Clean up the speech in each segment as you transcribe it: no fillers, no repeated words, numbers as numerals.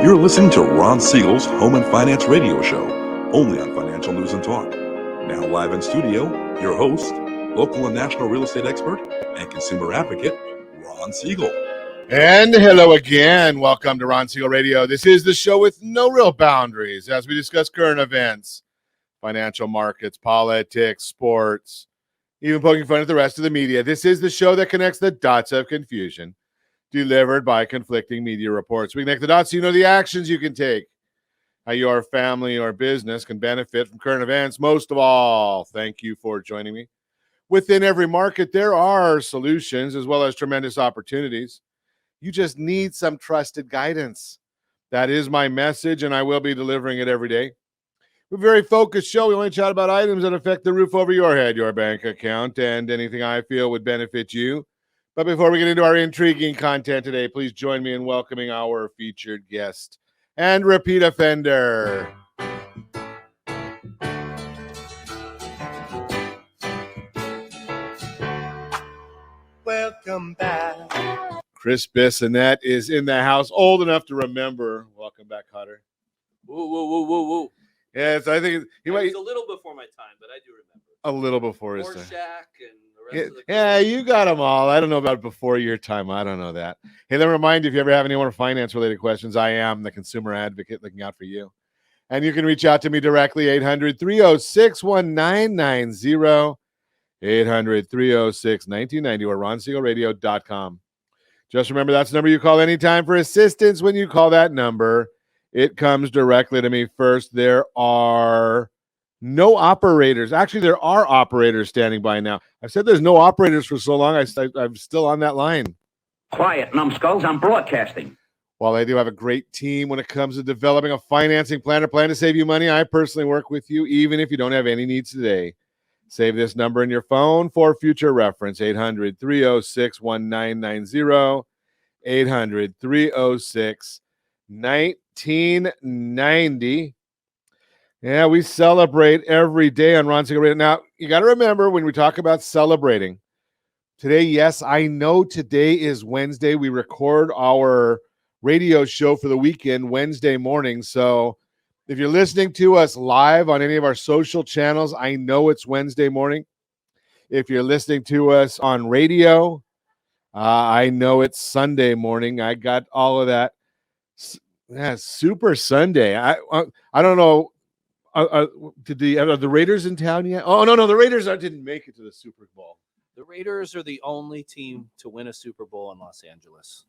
You're listening to Ron Siegel's Home and Finance Radio Show, only on Financial News and Talk. Now live in studio, your host, local and national real estate expert and consumer advocate, Ron Siegel. And hello again. Welcome to Ron Siegel Radio. This is the show with no real boundaries as we discuss current events, financial markets, politics, sports, even poking fun at the rest of the media. This is the show that connects the dots of confusion delivered by conflicting media reports. We connect the dots so you know the actions you can take, how your family or business can benefit from current events. Most of all, thank you for joining me. Within every market, there are solutions as well as tremendous opportunities. You just need some trusted guidance. That is my message, and I will be delivering it every day. We're a very focused show. We only chat about items that affect the roof over your head, your bank account, and anything I feel would benefit you. But before we get into our intriguing content today, please join me in welcoming our featured guest and repeat offender. Welcome back. Chris Bissonnette is in the house, old enough to remember. Welcome back, Hutter. Whoa. Yes, I think he might. It's a little before my time, but I do remember. A little before his time. Shack and the rest of the Yeah, you got them all. I don't know about before your time. I don't know that. Hey, let me remind you, if you ever have any more finance-related questions, I am the consumer advocate looking out for you. And you can reach out to me directly, 800-306-1990, 800-306-1990, or ronsiegelradio.com. Just remember, that's the number you call anytime for assistance. When you call that number, it comes directly to me first. There are no operators. Actually, there are operators standing by now. I've said there's no operators for so long, I'm still on that line. Quiet, numbskulls. I'm broadcasting. While I do have a great team when it comes to developing a financing plan or plan to save you money, I personally work with you even if you don't have any needs today. Save this number in your phone for future reference, 800-306-1990, 800-306-1990. Yeah, we celebrate every day on Ron Siegel Radio. Now, you got to remember when we talk about celebrating, today, yes, I know today is Wednesday. We record our radio show for the weekend Wednesday morning. So if you're listening to us live on any of our social channels, I know it's Wednesday morning. If you're listening to us on radio, I know it's Sunday morning. I got all of that. Yeah, Super Sunday. I don't know. Are the Raiders in town yet? Oh, no, the Raiders didn't make it to the Super Bowl. The Raiders are the only team to win a Super Bowl in Los Angeles.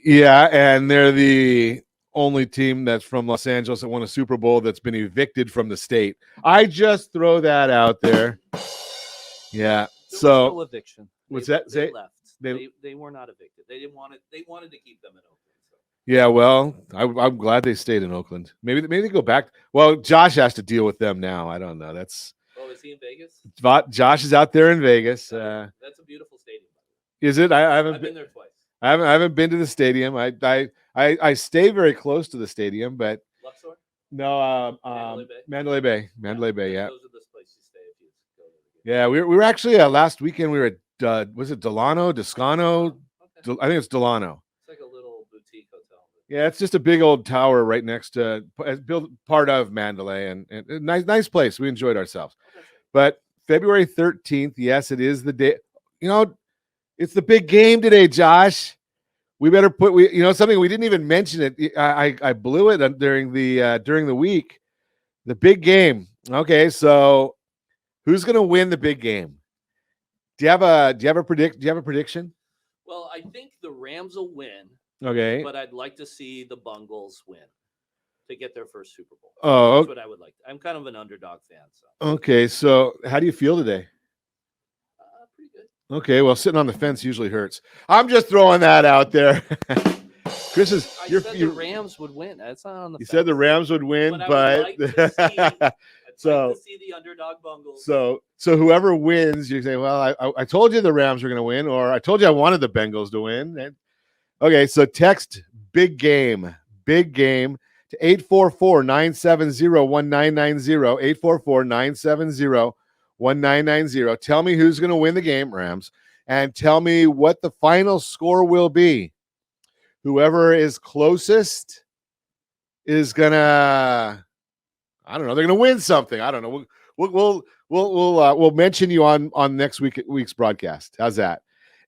Yeah, and they're the only team that's from Los Angeles that won a Super Bowl that's been evicted from the state. I just throw that out there. Yeah. So no eviction. What's they that? They left. They were not evicted. They didn't want it. They wanted to keep them in Oakland. So. Yeah, well, I'm glad they stayed in Oakland. Maybe they go back. Well, Josh has to deal with them now. I don't know. Is he in Vegas? Josh is out there in Vegas. That's a beautiful stadium. Is it? I've been there twice. I haven't been to the stadium. I stay very close to the stadium, but Luxor? No, Mandalay Bay. Mandalay Bay. Yeah. Those are the places you stay if you go there. Yeah, we were actually last weekend. We were at was it Delano, Toscano? Okay. I think it's Delano. It's like a little boutique hotel. Yeah, it's just a big old tower right next to built part of Mandalay, and nice place. We enjoyed ourselves. Okay. But February 13th, yes, it is the day. You know, it's the big game today, Josh. We better put something we didn't even mention it. I blew it during the week. The big game. Okay, so who's going to win the big game? Do you have a prediction? Well, I think the Rams will win. Okay, but I'd like to see the Bungles win to get their first Super Bowl. Oh, that's what I would like. I'm kind of an underdog fan. So okay, so how do you feel today? Pretty good. Okay, well, sitting on the fence usually hurts. I'm just throwing that out there. Chris is. I said the Rams would win. That's not on the. You said the Rams would win, but like to see the underdog Bungles. So whoever wins, you say, well, I told you the Rams were going to win, or I told you I wanted the Bengals to win. And, okay, so text big game to 844-970-1990, 844-970-1990. Tell me who's going to win the game, Rams, and tell me what the final score will be. Whoever is closest is gonna, I don't know, they're gonna win something. I don't know. We'll mention you on next week's broadcast. How's that?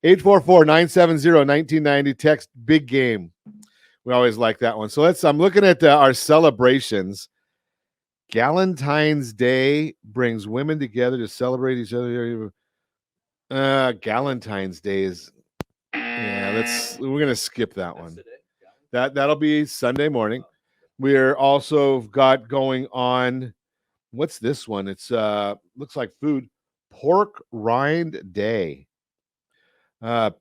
844-970-1990. Text big game. We always like that one. So I'm looking at our celebrations. Galentine's Day brings women together to celebrate each other. Galentine's Day is, we're gonna skip that one. That'll be Sunday morning. We're also got going on, what's this one? It's looks like food. Pork Rind Day.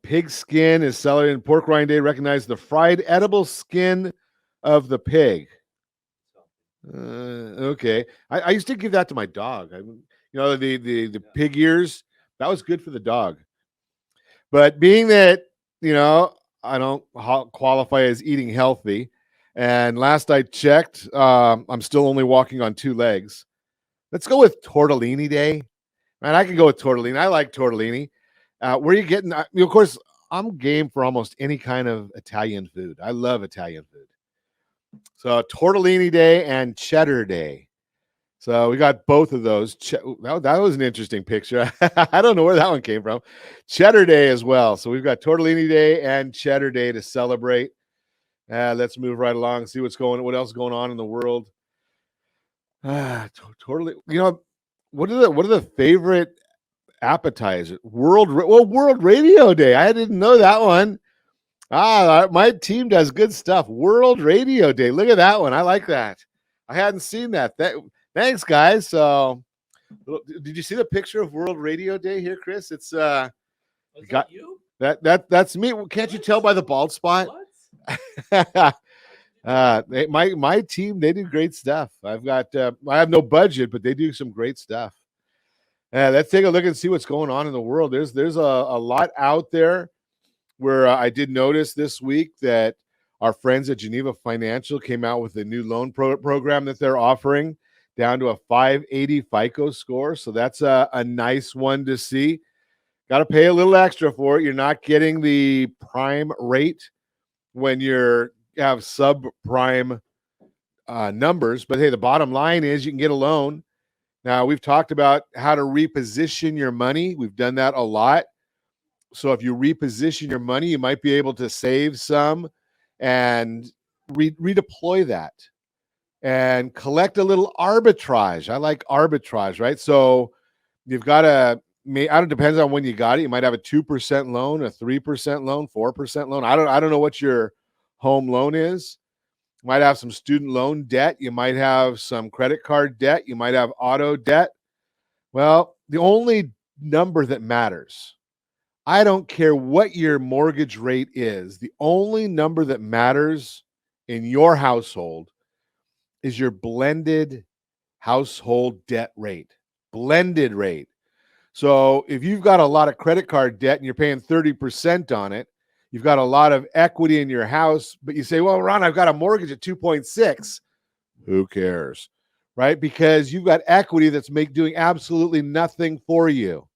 Pig skin is celebrated. Pork Rind Day recognizes the fried edible skin of the pig. Okay. I used to give that to my dog. The pig ears, that was good for the dog. But being that, I don't qualify as eating healthy, and last I checked, I'm still only walking on 2 legs. Let's go with Tortellini Day. Man, I can go with tortellini. I like tortellini. Where are you getting? Of course, I'm game for almost any kind of Italian food. I love Italian food. So Tortellini Day and Cheddar Day. So we got both of those. That was an interesting picture. I don't know where that one came from. Cheddar Day as well. So we've got Tortellini Day and Cheddar Day to celebrate. Let's move right along and see what else is going on in the world. Totally. What are the favorite appetizers? World Radio Day. I didn't know that one. My team does good stuff. World Radio Day. Look at that one. I like that. I hadn't seen that. Thanks, guys. So, did you see the picture of World Radio Day here, Chris? It's Was that you? That's me. Can't you tell by the bald spot? My team, they do great stuff. I have no budget, but they do some great stuff. Let's take a look and see what's going on in the world. There's a lot out there. Where I did notice this week that our friends at Geneva Financial came out with a new loan program that they're offering down to a 580 FICO score. So that's a nice one to see. Got to pay a little extra for it. You're not getting the prime rate when you have subprime numbers. But hey, the bottom line is you can get a loan. Now, we've talked about how to reposition your money. We've done that a lot. So if you reposition your money, you might be able to save some and redeploy that and collect a little arbitrage. I like arbitrage, right? So you've got it depends on when you got it. You might have a 2% loan, a 3% loan, 4% loan. I don't know what your home loan is. You might have some student loan debt. You might have some credit card debt. You might have auto debt. Well, the only number that matters, I don't care what your mortgage rate is. The only number that matters in your household is your blended household debt rate. Blended rate. So if you've got a lot of credit card debt and you're paying 30% on it, you've got a lot of equity in your house, but you say, well, Ron, I've got a mortgage at 2.6. Who cares? Right? Because you've got equity that's doing absolutely nothing for you.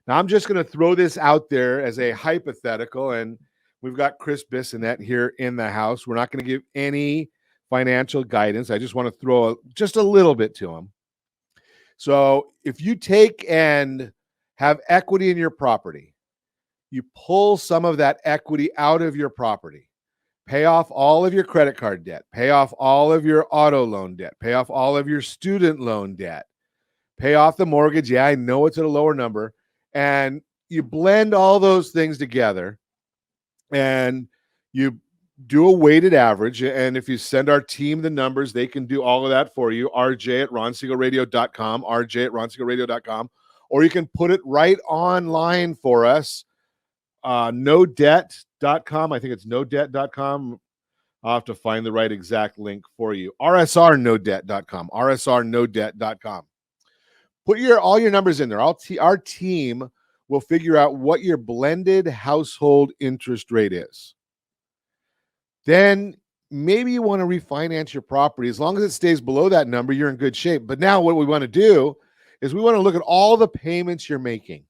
Now, I'm just going to throw this out there as a hypothetical, and we've got Chris Bissonnette here in the house. We're not going to give any financial guidance. I just want to throw just a little bit to him. So if you take and have equity in your property, you pull some of that equity out of your property, pay off all of your credit card debt, pay off all of your auto loan debt, pay off all of your student loan debt, pay off the mortgage. Yeah, I know it's at a lower number. And you blend all those things together and you do a weighted average. And if you send our team the numbers, they can do all of that for you. RJ@RonSiegelRadio.com, RJ@RonSiegelRadio.com, or you can put it right online for us. NoDebt.com. I think it's NoDebt.com. I'll have to find the right exact link for you. RSRNoDebt.com, RSRNoDebt.com. Put all your numbers in there. Our team will figure out what your blended household interest rate is. Then maybe you want to refinance your property. As long as it stays below that number, you're in good shape. But now what we want to do is we want to look at all the payments you're making.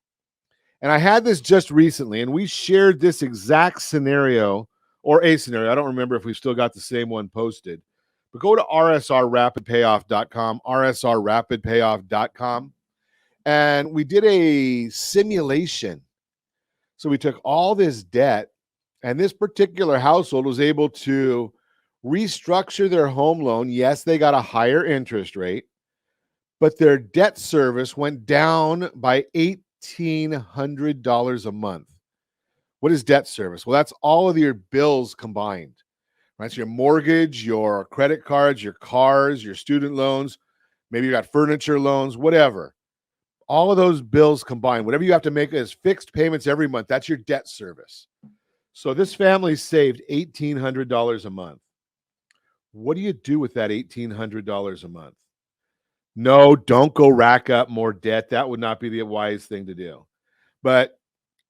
And I had this just recently, and we shared this exact scenario, or a scenario. I don't remember if we've still got the same one posted. But go to rsrrapidpayoff.com, rsrrapidpayoff.com, and we did a simulation. So we took all this debt, and this particular household was able to restructure their home loan. Yes, they got a higher interest rate, but their debt service went down by $1,800 a month. What is debt service? Well, that's all of your bills combined, right? So your mortgage, your credit cards, your cars, your student loans, maybe you got furniture loans, whatever. All of those bills combined, whatever you have to make as fixed payments every month, that's your debt service. So this family saved $1,800 a month. What do you do with that $1,800 a month? No, don't go rack up more debt. That would not be the wise thing to do. But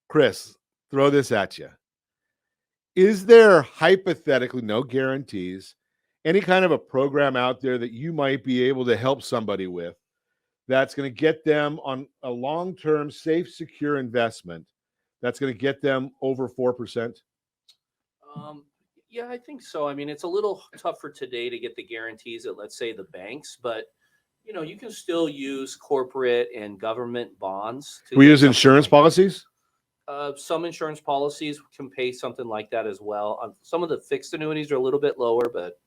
Chris, throw this at you. Is there hypothetically, no guarantees, any kind of a program out there that you might be able to help somebody with that's going to get them on a long-term, safe, secure investment that's going to get them over 4%? Yeah, I think so. I mean, it's a little tougher today to get the guarantees at, let's say, the banks, but you can still use corporate and government bonds. We use insurance policies? Some insurance policies can pay something like that as well. Some of the fixed annuities are a little bit lower, but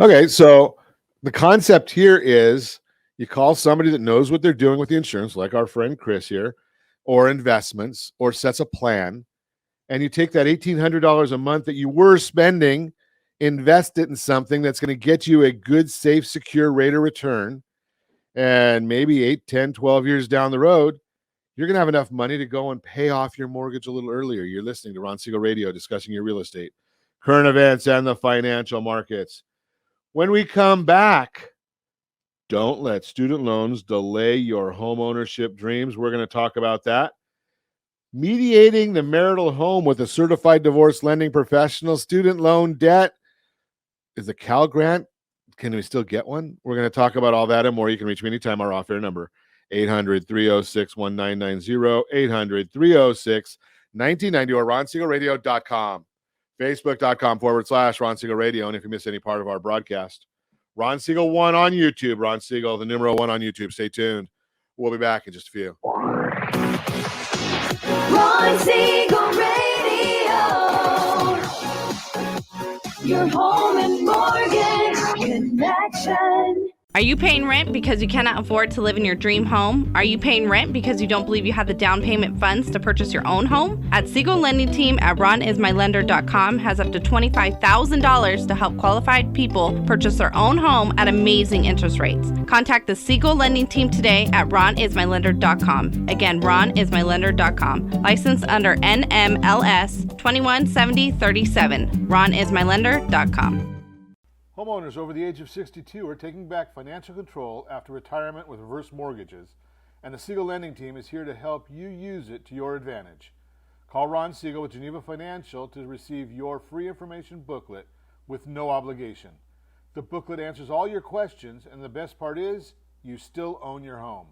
okay. So the concept here is you call somebody that knows what they're doing with the insurance, like our friend Chris here, or investments, or sets a plan, and you take that $1,800 a month that you were spending, invest it in something that's going to get you a good, safe, secure rate of return, and maybe 8, 10, 12 years down the road, you're going to have enough money to go and pay off your mortgage a little earlier. You're listening to Ron Siegel Radio, discussing your real estate, current events, and the financial markets. When we come back, don't let student loans delay your home ownership dreams. We're going to talk about that. Mediating the marital home with a certified divorce lending professional. Student loan debt. Is the CalGrant? Can we still get one? We're going to talk about all that and more. You can reach me anytime. Our off-air number, 800-306-1990, 800-306-1990, or RonSiegelRadio.com, Facebook.com/Ron Siegel Radio. And if you miss any part of our broadcast, Ron Siegel 1 on YouTube, Ron Siegel, the numeral 1 on YouTube. Stay tuned. We'll be back in just a few. Ron Siegel Radio, your home and mortgage connection. Are you paying rent because you cannot afford to live in your dream home? Are you paying rent because you don't believe you have the down payment funds to purchase your own home? At Siegel Lending Team at RonIsMyLender.com has up to $25,000 to help qualified people purchase their own home at amazing interest rates. Contact the Siegel Lending Team today at RonIsMyLender.com. Again, RonIsMyLender.com. Licensed under NMLS 217037. RonIsMyLender.com. Homeowners over the age of 62 are taking back financial control after retirement with reverse mortgages, and the Siegel Lending Team is here to help you use it to your advantage. Call Ron Siegel with Geneva Financial to receive your free information booklet with no obligation. The booklet answers all your questions, and the best part is, you still own your home.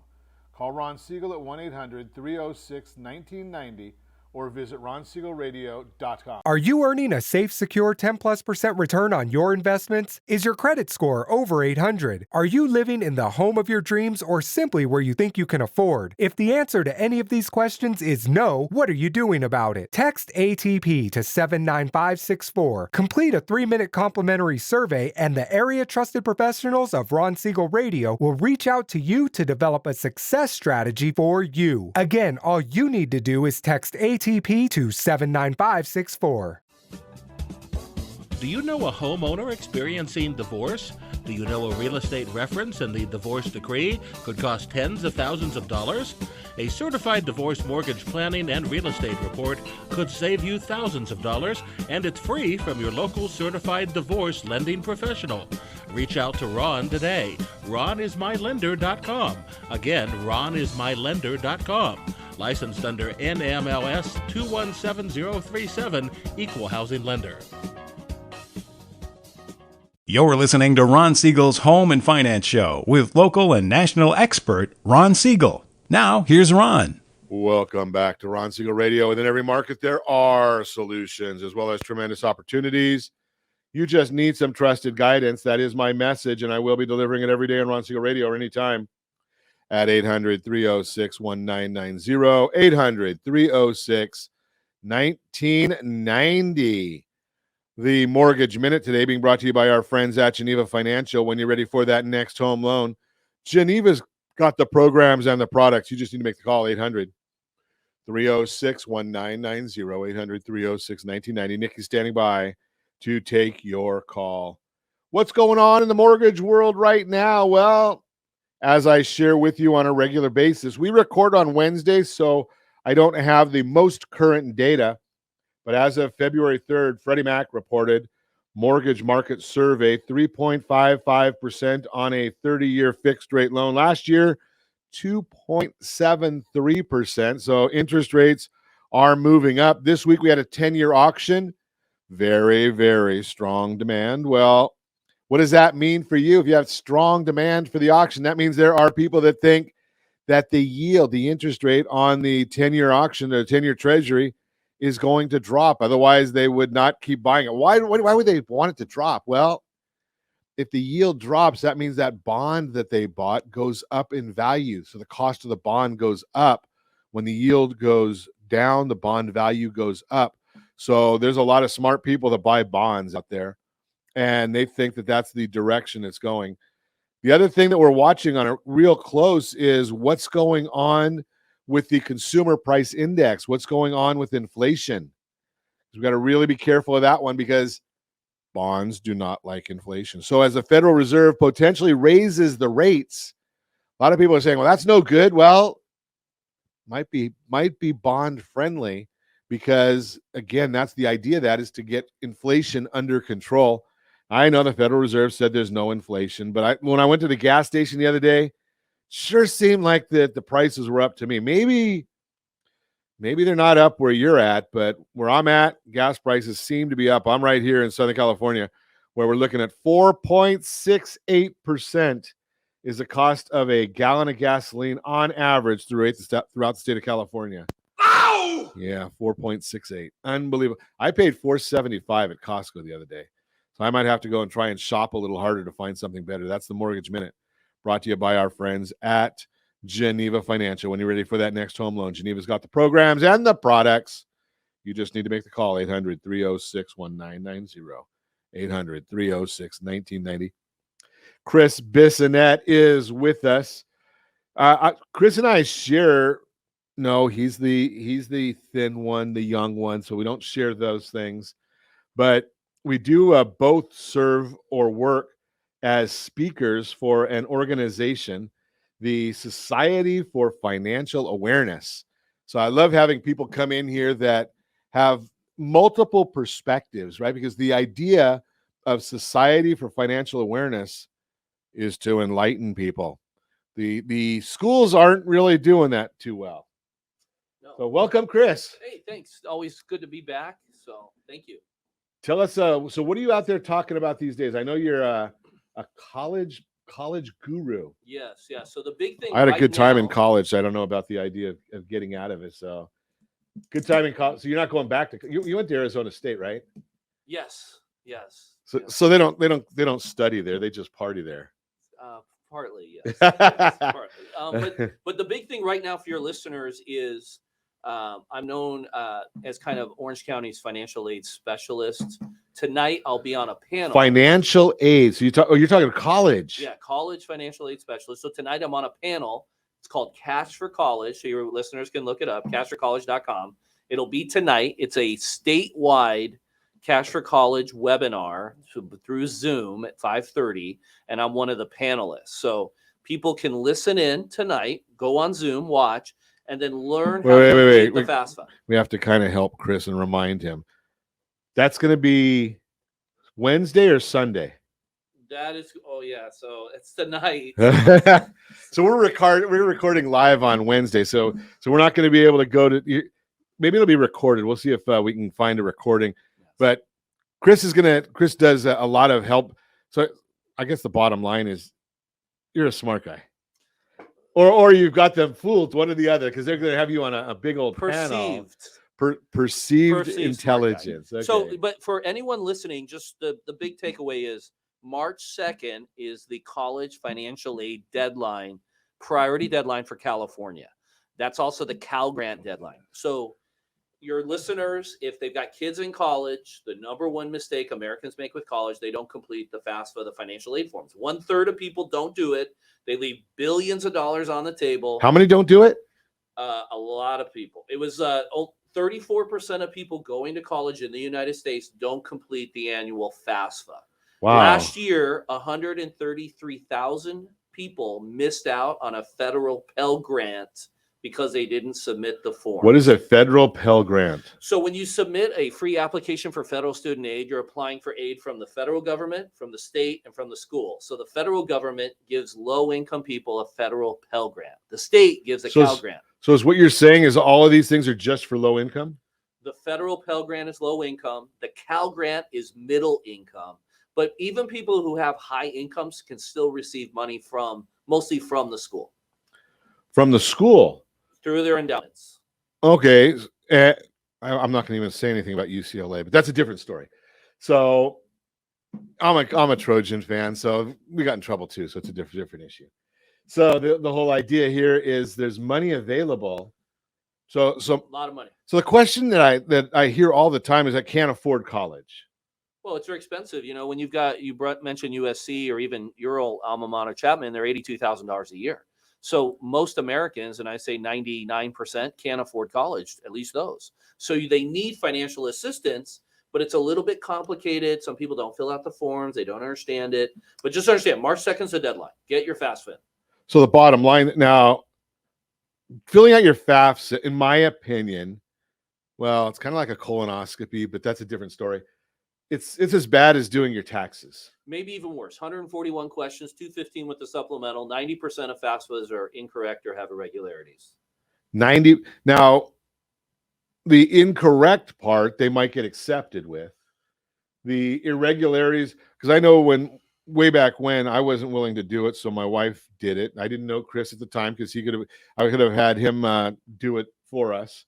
Call Ron Siegel at 1-800-306-1990 or visit RonSiegelRadio.com. Are you earning a safe, secure 10+% return on your investments? Is your credit score over 800? Are you living in the home of your dreams or simply where you think you can afford? If the answer to any of these questions is no, what are you doing about it? Text ATP to 79564. Complete a 3-minute complimentary survey, and the area trusted professionals of Ron Siegel Radio will reach out to you to develop a success strategy for you. Again, all you need to do is text ATP to 79564. Do you know a homeowner experiencing divorce? Do you know a real estate reference and the divorce decree could cost tens of thousands of dollars? A certified divorce mortgage planning and real estate report could save you thousands of dollars, and it's free from your local certified divorce lending professional. Reach out to Ron today. RonIsMyLender.com. Again, RonIsMyLender.com. Licensed under NMLS 217037, Equal Housing Lender. You're listening to Ron Siegel's Home and Finance Show with local and national expert Ron Siegel. Now, here's Ron. Welcome back to Ron Siegel Radio. Within every market, there are solutions as well as tremendous opportunities. You just need some trusted guidance. That is my message, and I will be delivering it every day on Ron Siegel Radio or anytime at 800-306-1990, 800-306-1990. The Mortgage Minute today being brought to you by our friends at Geneva Financial. When you're ready for that next home loan, Geneva's got the programs and the products. You just need to make the call, 800-306-1990, 800-306-1990. Nikki's standing by to take your call. What's going on in the mortgage world right now? Well, as I share with you on a regular basis, we record on Wednesday, so I don't have the most current data. But as of February 3rd, Freddie Mac reported mortgage market survey, 3.55% on a 30-year fixed rate loan. Last year, 2.73%. So interest rates are moving up. This week we had a 10-year auction. Very, very strong demand. Well, what does that mean for you? If you have strong demand for the auction, that means there are people that think that the yield, the interest rate on the 10-year auction, the 10-year treasury, is going to drop. Otherwise, they would not keep buying it. Why would they want it to drop? Well, if the yield drops, that means that bond that they bought goes up in value. So the cost of the bond goes up. When the yield goes down, the bond value goes up. So there's a lot of smart people that buy bonds out there, and they think that that's the direction it's going. The other thing that we're watching on it real close is what's going on with the consumer price index, what's going on with inflation. We've got to really be careful of that one because bonds do not like inflation. So as the Federal Reserve potentially raises the rates, a lot of people are saying, well, that's no good. Well, might be bond friendly because, again, that's the idea, that is to get inflation under control. I know the Federal Reserve said there's no inflation, but when I went to the gas station the other day, sure seemed like the prices were up to me. Maybe they're not up where you're at, but where I'm at, gas prices seem to be up. I'm right here in Southern California, where we're looking at 4.68% is the cost of a gallon of gasoline on average throughout the state of California. Ow! Yeah, 4.68. Unbelievable. I paid $4.75 at Costco the other day. So I might have to go and try and shop a little harder to find something better. That's the Mortgage Minute, brought to you by our friends at Geneva Financial. When you're ready for that next home loan, Geneva's got the programs and the products. You just need to make the call, 800-306-1990, 800-306-1990. Chris Bissonnette is with us. Chris and I share, no, he's the thin one, the young one, so we don't share those things. But we do both serve or work as speakers for an organization, the Society for Financial Awareness. So I love having people come in here that have multiple perspectives, right? Because the idea of Society for Financial Awareness is to enlighten people. The schools aren't really doing that too well. No. So welcome, Chris. Hey, thanks. Always good to be back. So thank you. Tell us, so what are you out there talking about these days? I know you're a college guru. Yes, yeah. So the big thing, I had a right good time in now- college. So I don't know about the idea of getting out of it. So good time in college. So you're not going back to you went to Arizona State, right? Yes. So they don't study there. They just party there. Partly, yes. Yes, partly. But the big thing right now for your listeners is I'm known as kind of Orange County's financial aid specialist. Tonight, I'll be on a panel. Financial aid. So you're talking college. Yeah, college financial aid specialist. So tonight, I'm on a panel. It's called Cash for College. So your listeners can look it up, cashforcollege.com. It'll be tonight. It's a statewide Cash for College webinar through Zoom at 5:30, and I'm one of the panelists. So people can listen in tonight, go on Zoom, watch, and then learn how to get the FAFSA. We have to kind of help Chris and remind him. That's going to be Wednesday or Sunday? That is, oh yeah, so it's tonight. So we're recording live on Wednesday. So we're not going to be able to go to, maybe it'll be recorded. We'll see if we can find a recording. But Chris does a lot of help. So I guess the bottom line is you're a smart guy. Or you've got them fooled, one or the other, because they're going to have you on a big old panel. Perceived Perceived smart guy. intelligence. Okay. So, but for anyone listening, just the big takeaway is March 2nd is the college financial aid deadline, priority deadline for California. That's also the CalGrant deadline. So your listeners, if they've got kids in college, the number one mistake Americans make with college, they don't complete the FAFSA, the financial aid forms. 1/3 of people don't do it. They leave billions of dollars on the table. How many don't do it? A lot of people. It was 34% of people going to college in the United States don't complete the annual FAFSA. Wow. Last year, 133,000 people missed out on a federal Pell Grant because they didn't submit the form. What is a federal Pell Grant? So when you submit a free application for federal student aid, you're applying for aid from the federal government, from the state, and from the school. So the federal government gives low-income people a federal Pell Grant. The state gives a Cal Grant. So is what you're saying is all of these things are just for low income? The federal Pell Grant is low income. The Cal Grant is middle income. But even people who have high incomes can still receive money mostly from the school. From the school? Through their endowments. Okay. I'm not going to even say anything about UCLA, but that's a different story. So I'm a Trojan fan, so we got in trouble too. So it's a different issue. So the whole idea here is there's money available. So A lot of money. So the question that I hear all the time is I can't afford college. Well, it's very expensive. You know, when you mentioned USC or even your old alma mater, Chapman, they're $82,000 a year. So most Americans, and I say 99%, can't afford college, at least those. So they need financial assistance, but it's a little bit complicated. Some people don't fill out the forms. They don't understand it. But just understand, March 2nd is the deadline. Get your FAFSA. So the bottom line now, filling out your FAFSA, in my opinion, well, it's kind of like a colonoscopy, but that's a different story. It's as bad as doing your taxes. Maybe even worse. 141 questions, 215 with the supplemental. 90% of FAFSAs are incorrect or have irregularities. 90. Now, the incorrect part, they might get accepted with. The irregularities, because I know way back when I wasn't willing to do it, so my wife did it. I didn't know Chris at the time because I could have had him do it for us.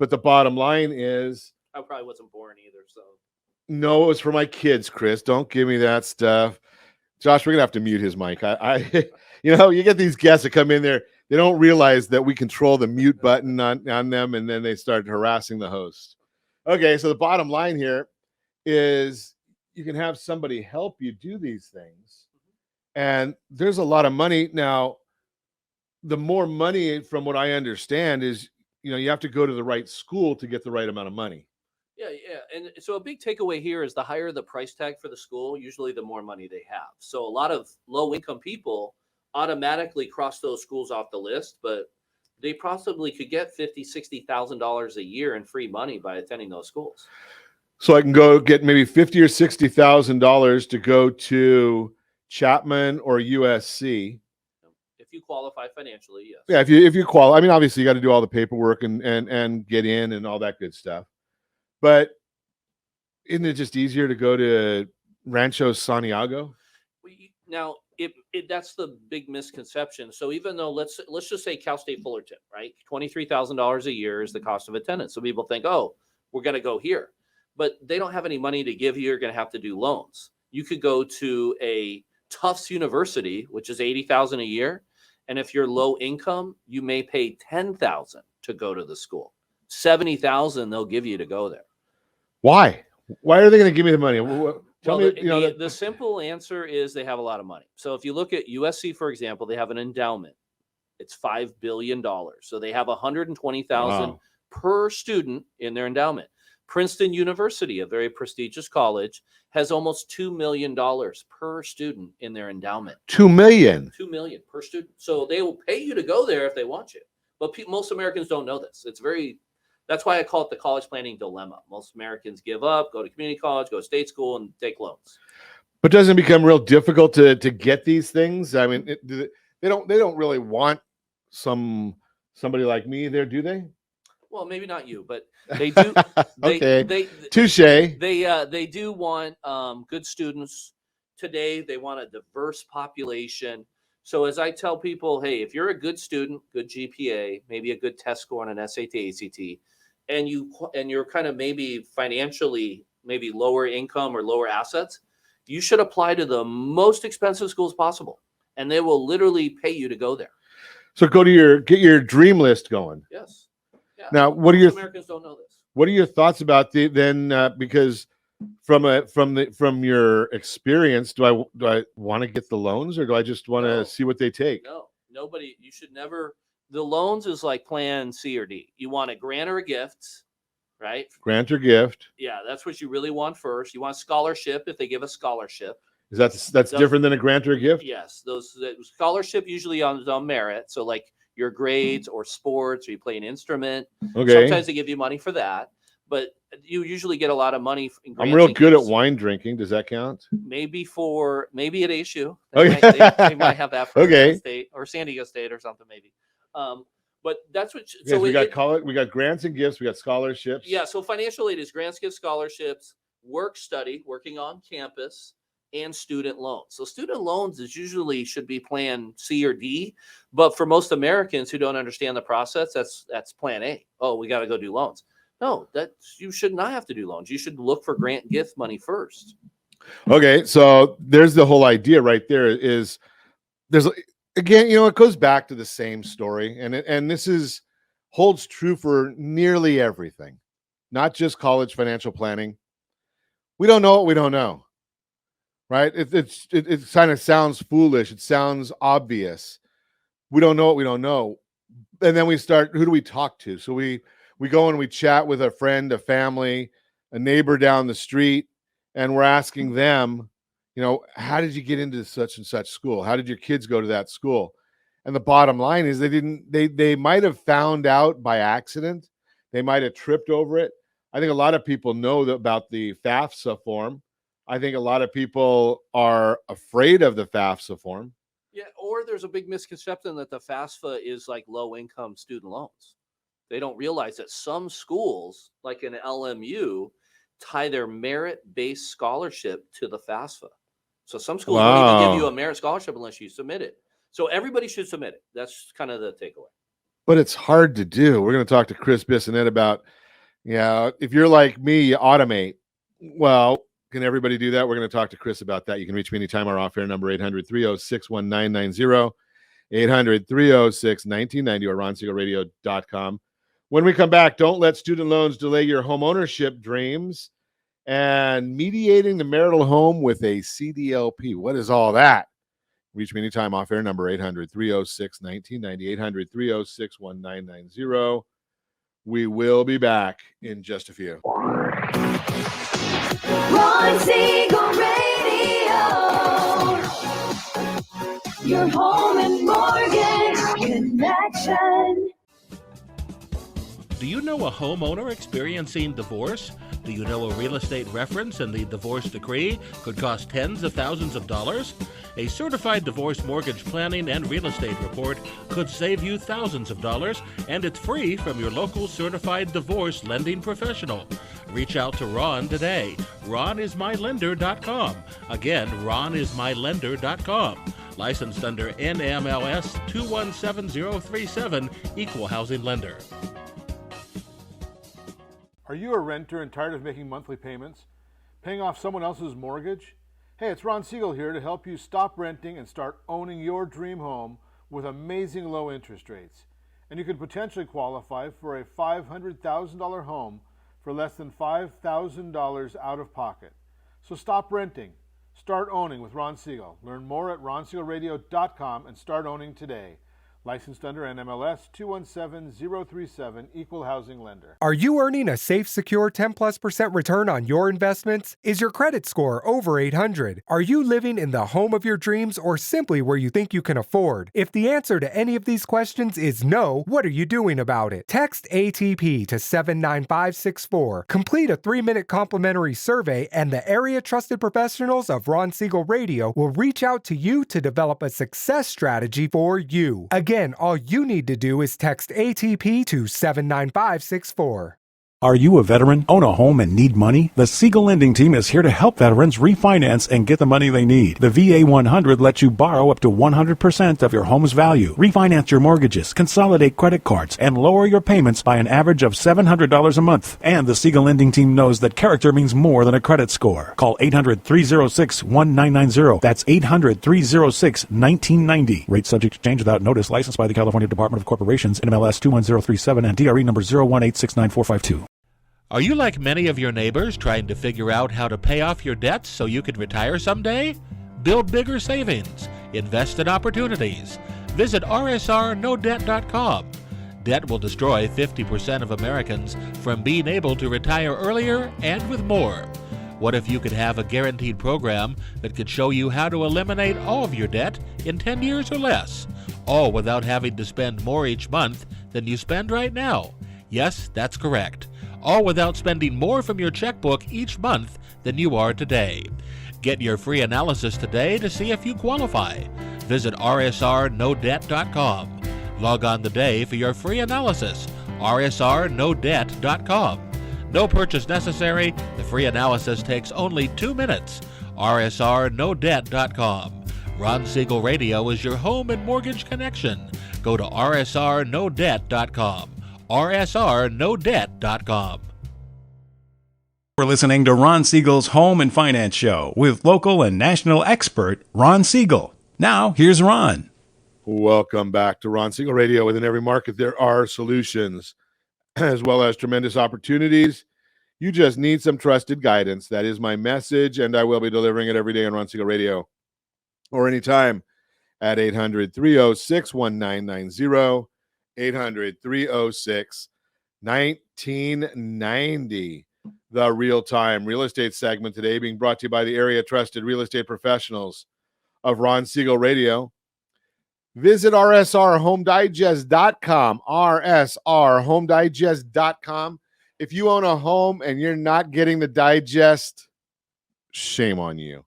But the bottom line is, I probably wasn't born either, so. No, it was for my kids, Chris. Don't give me that stuff. Josh, we're gonna have to mute his mic. You get these guests that come in there, they don't realize that we control the mute button on them, and then they start harassing the host. Okay, so the bottom line here is you can have somebody help you do these things. And there's a lot of money. Now, the more money, from what I understand, is, you have to go to the right school to get the right amount of money. Yeah. And so a big takeaway here is the higher the price tag for the school, usually the more money they have. So a lot of low-income people automatically cross those schools off the list, but they possibly could get $50,000, $60,000 a year in free money by attending those schools. So I can go get maybe $50,000 or $60,000 to go to Chapman or USC. If you qualify financially, yes. Yeah, if you qualify. I mean, obviously you got to do all the paperwork and get in and all that good stuff. But isn't it just easier to go to Rancho Santiago? Now, that's the big misconception. So even though let's just say Cal State Fullerton, right? $23,000 a year is the cost of attendance. So people think, oh, we're going to go here. But they don't have any money to give you. You're going to have to do loans. You could go to a Tufts University, which is $80,000 a year. And if you're low income, you may pay $10,000 to go to the school. $70,000 they'll give you to go there. Why? Why are they going to give me the money? Tell me. The simple answer is they have a lot of money. So if you look at USC, for example, they have an endowment. It's $5 billion. So they have $120,000 per student in their endowment. Princeton University, a very prestigious college, has almost $2 million per student in their endowment. $2 million? $2 million per student. So they will pay you to go there if they want you. But most Americans don't know this. That's why I call it the college planning dilemma. Most Americans give up, go to community college, go to state school, and take loans. But doesn't it become real difficult to get these things? I mean, they don't really want somebody like me there, do they? Well, maybe not you, but they do. Okay. Touche. They do want good students. Today, they want a diverse population. So as I tell people, hey, if you're a good student, good GPA, maybe a good test score on an SAT, ACT, and you're kind of maybe financially maybe lower income or lower assets, you should apply to the most expensive schools possible, and they will literally pay you to go there. So get your dream list going. Yes. Yeah. Now, Most Americans don't know this. What are your thoughts about because from your experience, do I want to get the loans, or do I just want to see what they take? No, nobody. You should never. The loans is like plan C or D. You want a grant or a gift, right? Grant or gift. Yeah, that's what you really want first. You want scholarship if they give a scholarship. That's different than a grant or a gift? Yes, those scholarship usually on merit. So like your grades or sports, or you play an instrument. Okay. Sometimes they give you money for that, but you usually get a lot of money. I'm real good at wine drinking. Does that count? Maybe at ASU. Okay. They might have that for okay. State or San Diego State or something maybe. But that's what. So we got grants and gifts. We got scholarships. Yeah. So financial aid is grants, gifts, scholarships, working on campus, and student loans. So student loans is should be plan C or D, but for most Americans who don't understand the process, that's plan A. Oh, we got to go do loans. No, you should not have to do loans. You should look for grant gift money first. Okay, so there's the whole idea right there. There's again, it goes back to the same story, and this holds true for nearly everything, not just college financial planning. We don't know what we don't know. Right? It kind of sounds foolish. It sounds obvious. We don't know what we don't know. And then we start, who do we talk to? So we go and we chat with a friend, a family, a neighbor down the street, and we're asking them, how did you get into such and such school? How did your kids go to that school? And the bottom line is they might have found out by accident. They might have tripped over it. I think a lot of people know about the FAFSA form. I think a lot of people are afraid of the FAFSA form. Yeah, or there's a big misconception that the FAFSA is like low-income student loans. They don't realize that some schools, like an LMU, tie their merit-based scholarship to the FAFSA. So some schools won't even give you a merit scholarship unless you submit it. So everybody should submit it. That's kind of the takeaway. But it's hard to do. We're going to talk to Chris Bissonnette about, if you're like me, you automate. Well, can everybody do that? We're going to talk to Chris about that. You can reach me anytime. Our off-air number, 800-306-1990, 800-306-1990, or ronsiegelradio.com. When we come back, don't let student loans delay your home ownership dreams, and mediating the marital home with a CDLP. What is all that? Reach me anytime. Off-air number, 800-306-1990, 800-306-1990. We will be back in just a few. Ron Siegel Radio, your home and mortgage connection. Do you know a homeowner experiencing divorce? Do you know a real estate reference and the divorce decree could cost tens of thousands of dollars? A certified divorce mortgage planning and real estate report could save you thousands of dollars, and it's free from your local certified divorce lending professional. Reach out to Ron today. RonIsMyLender.com. Again, RonIsMyLender.com. Licensed under NMLS 217037, Equal Housing Lender. Are you a renter and tired of making monthly payments? Paying off someone else's mortgage? Hey, it's Ron Siegel here to help you stop renting and start owning your dream home with amazing low interest rates. And you could potentially qualify for a $500,000 home for less than $5,000 out of pocket. So stop renting. Start owning with Ron Siegel. Learn more at ronsiegelradio.com and start owning today. Licensed under NMLS 217037, Equal Housing Lender. Are you earning a safe, secure 10+% return on your investments? Is your credit score over 800? Are you living in the home of your dreams or simply where you think you can afford? If the answer to any of these questions is no, what are you doing about it? Text ATP to 79564. Complete a 3-minute complimentary survey, and the area trusted professionals of Ron Siegel Radio will reach out to you to develop a success strategy for you. Again, all you need to do is text ATP to 79564. Are you a veteran, own a home, and need money? The Siegel Lending Team is here to help veterans refinance and get the money they need. The VA 100 lets you borrow up to 100% of your home's value, refinance your mortgages, consolidate credit cards, and lower your payments by an average of $700 a month. And the Siegel Lending Team knows that character means more than a credit score. Call 800-306-1990. That's 800-306-1990. Rate subject to change without notice. Licensed by the California Department of Corporations, NMLS 21037, and DRE number 018694452. Are you like many of your neighbors trying to figure out how to pay off your debts so you can retire someday? Build bigger savings. Invest in opportunities. Visit rsrnodebt.com. Debt will destroy 50% of Americans from being able to retire earlier and with more. What if you could have a guaranteed program that could show you how to eliminate all of your debt in 10 years or less, all without having to spend more each month than you spend right now? Yes, that's correct. All without spending more from your checkbook each month than you are today. Get your free analysis today to see if you qualify. Visit rsrnodebt.com. Log on today for your free analysis. rsrnodebt.com. No purchase necessary. The free analysis takes only 2 minutes. rsrnodebt.com. Ron Siegel Radio is your home and mortgage connection. Go to rsrnodebt.com. rsrnodebt.com. We're listening to Ron Siegel's Home and Finance Show with local and national expert Ron Siegel. Now, here's Ron. Welcome back to Ron Siegel Radio. Within every market, there are solutions as well as tremendous opportunities. You just need some trusted guidance. That is my message, and I will be delivering it every day on Ron Siegel Radio or anytime at 800-306-1990. 800-306-1990. The real-time real estate segment today being brought to you by the area trusted real estate professionals of Ron Siegel Radio. Visit rsrhomedigest.com, rsrhomedigest.com. If you own a home and you're not getting the digest, shame on you.